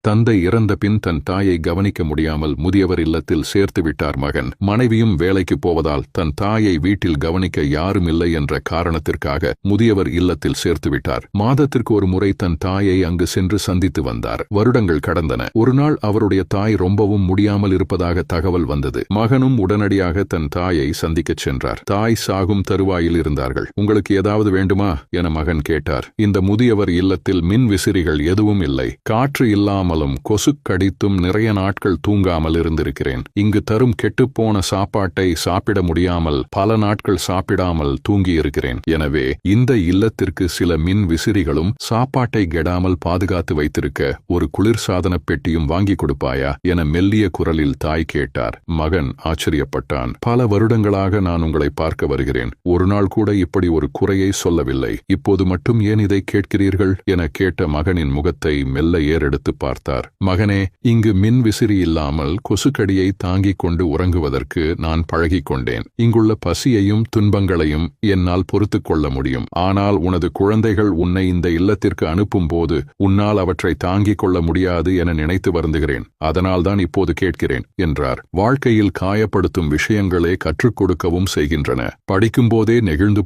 தந்தை இறந்த பின் தன் தாயை கவனிக்க முடியாமல் முதியவர் இல்லத்தில் சேர்த்து விட்டார் மகன். மனைவியும் வேலைக்கு போவதால் தன் தாயை வீட்டில் கவனிக்க யாரும் இல்லை என்ற காரணத்திற்காக முதியவர் இல்லத்தில் சேர்த்து விட்டார். மாதத்திற்கு ஒரு முறை தன் தாயை அங்கு சென்று சந்தித்து வந்தார். வருடங்கள் கடந்தன. ஒரு நாள் அவருடைய தாய் ரொம்பவும் முடியாமல் இருப்பதாக தகவல் வந்தது. மகனும் உடனடியாக தன் தாயை சந்திக்கச் சென்றார். தாய் சாகும் தருவாயில் இருந்தார்கள். உங்களுக்கு ஏதாவது வேண்டுமா என மகன் கேட்டார். இந்த முதியவர் இல்லத்தில் மின் விசிறிகள் எதுவும் இல்லை. காற்று இல்லாமல் கொசு கடித்தும் நிறைய நாட்கள் தூங்காமல் இருந்திருக்கிறேன். இங்கு தரும் கெட்டுப்போன சாப்பாட்டை சாப்பிட முடியாமல் பல நாட்கள் சாப்பிடாமல் தூங்கியிருக்கிறேன். எனவே இந்த இல்லத்திற்கு சில மின் விசிறிகளும் சாப்பாட்டை கெடாமல் பாதுகாத்து வைத்திருக்க ஒரு குளிர்சாதன பெட்டியும் வாங்கி கொடுப்பாயா என மெல்லிய குரலில் தாய் கேட்டார். மகன் ஆச்சரியப்பட்டான். பல வருடங்களாக நான் உங்களை பார்க்க வருகிறேன். ஒரு நாள் கூட இப்படி ஒரு குறையை சொல்லவில்லை. இப்போது மட்டும் ஏன் இதை கேட்கிறீர்கள் என கேட்ட மகனின் முகத்தை மெல்ல ஏறெடுத்து பார்த்தார். மகனே, இங்கு மின் விசிறி இல்லாமல் கொசுக்கடியை தாங்கிக் கொண்டு உறங்குவதற்கு நான் பழகிக் கொண்டேன். இங்குள்ள பசியையும் துன்பங்களையும் என்னால் பொறுத்துக் கொள்ள முடியும். ஆனால் உனது குழந்தைகள் உன்னை இந்த இல்லத்திற்கு அனுப்பும் போது உன்னால் அவற்றை தாங்கிக் கொள்ள முடியாது என நினைத்து வருந்துகிறேன். அதனால்தான் இப்போது கேட்கிறேன் என்றார். வாழ்க்கையில் காயப்படுத்தும் விஷயங்களே கற்றுக் கொடுக்கவும் செய்கின்றன. படிக்கும்போதே நெகிழ்ந்து